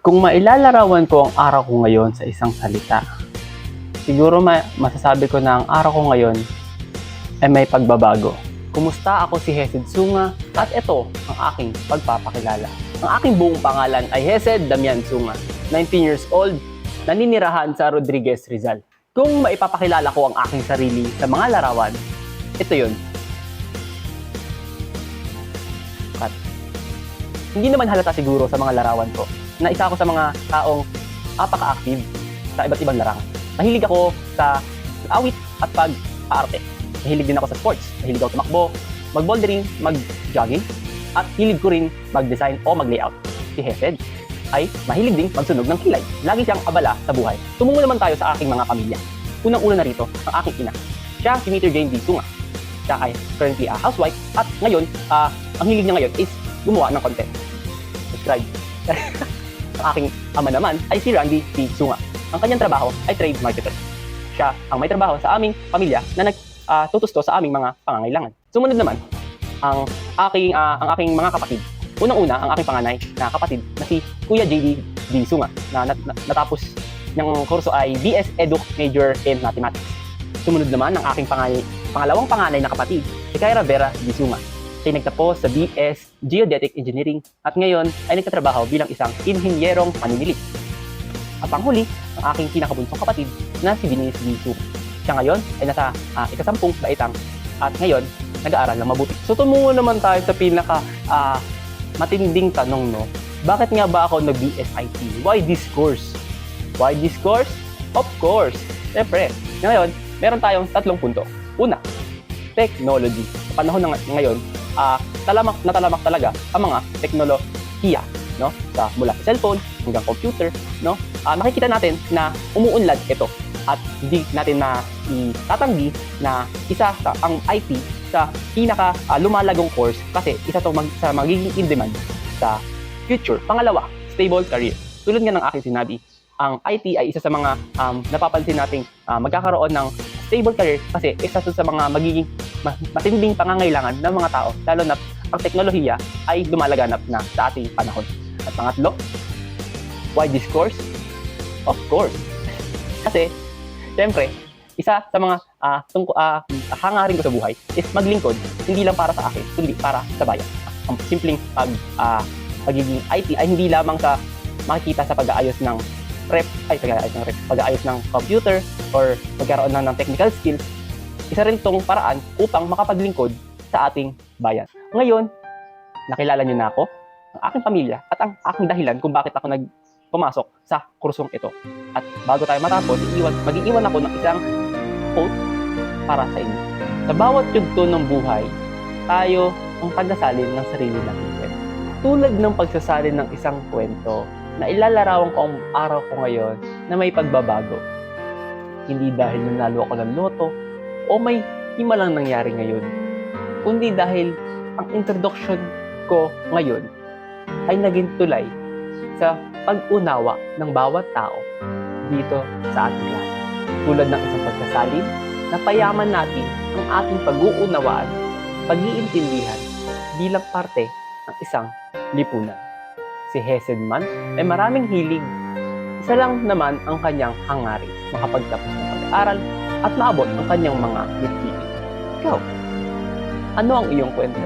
Kung mailalarawan ko ang araw ko ngayon sa isang salita, siguro masasabi ko na ang araw ko ngayon ay may pagbabago. Kumusta? Ako si Hesed Sunga at ito ang aking pagpapakilala. Ang aking buong pangalan ay Hesed Damian Sunga, 19 years old, naninirahan sa Rodriguez, Rizal. Kung maipapakilala ko ang aking sarili sa mga larawan, ito yun. Cut. Hindi naman halata siguro sa mga larawan ko na isa ako sa mga taong apaka-active sa iba't ibang larangan. Mahilig ako sa awit at pag-aarte. Mahilig din ako sa sports. Mahilig ako tumakbo, mag-bouldering, mag-jogging, at hilig ko rin mag-design o mag-layout. Si Hesed ay mahilig din magsunog ng kilay. Lagi siyang abala sa buhay. Tumungo naman tayo sa aking mga pamilya. Unang-una na rito, ang aking ina. Siya si Mr. Jane D. Sunga. Siya ay currently a housewife at ngayon, ang hilig niya ngayon is gumawa ng content. Subscribe. Ang aking ama naman ay si Randy P. Sunga. Ang kanyang trabaho ay trade marketer. Siya ang may trabaho sa aming pamilya na nagtutusto sa aming mga pangangailangan. Sumunod naman, ang aking mga kapatid. Unang-una, ang aking panganay na kapatid na si Kuya JD D. Sunga na natapos niyang kurso ay BS Edu Major in Mathematics. Sumunod naman ang aking pangalawang panganay na kapatid, si Kyra Vera D. Sunga. Siya nagtapos sa BS Geodetic Engineering at ngayon ay nagtatrabaho bilang isang inhinyerong maninilik. At panghuli, ang aking pinakabunsong kapatid na si Denise D. Sunga. Siya ngayon ay nasa ikasampung baitang at ngayon nag-aaral ng mabuti. So tumungo naman tayo sa pinaka matinding tanong, no? Bakit nga ba ako nag-BSIT? Why this course? Why this course? Of course! Siyempre, ngayon, meron tayong tatlong punto. Una, technology. Sa panahon na ngayon, talamak talaga ang mga teknolohiya, no? Mula sa cellphone hanggang computer, no? Makikita natin na umuunlad ito at hindi natin na itatanggi na isa sa ang IT sa pinaka lumalagong course kasi isa to sa magiging in demand sa future. Pangalawa, stable career. Tulad nga ng aking sinabi, ang IT ay isa sa mga napapansin nating magkakaroon ng stable career kasi isa to sa mga magiging matinding pangangailangan ng mga tao, lalo na ang teknolohiya ay lumalaganap na sa ating panahon. At pangatlo, why this course? Of course. Kasi, siyempre, isa sa mga hangarin ko sa buhay is maglingkod, hindi lang para sa akin, kundi para sa bayan. Ang simpleng pagiging IT ay hindi lamang sa makikita sa pag-aayos ng pag-aayos ng computer or magkaroon ng technical skills. Isa rin itong paraan upang makapaglingkod sa ating bayan. Ngayon, nakilala niyo na ako, ang aking pamilya at ang aking dahilan kung bakit ako pumasok sa kursong ito. At bago tayo matapos, mag-iiwan ako ng isang quote para sa inyo. Sa bawat yugto ng buhay, tayo ang pagsasalin ng sarili nating kwento. Tulad ng pagsasalin ng isang kwento na ilalarawan ko ang araw ko ngayon na may pagbabago. Hindi dahil nanalo ako ng loto o may himalang nangyari ngayon, kundi dahil ang introduction ko ngayon ay naging tulay sa pag-unawa ng bawat tao dito sa ating klase. Tulad ng isang pagsasalin, napayaman natin ang ating pag-uunawaan, pag-iintindihan bilang parte ng isang lipunan. Si Hesed man ay maraming hilig, isa lang naman ang kanyang hangarin, makapagtapos ng pag-aaral at maabot ang kanyang mga mitpili. Ikaw, ano ang iyong kwento?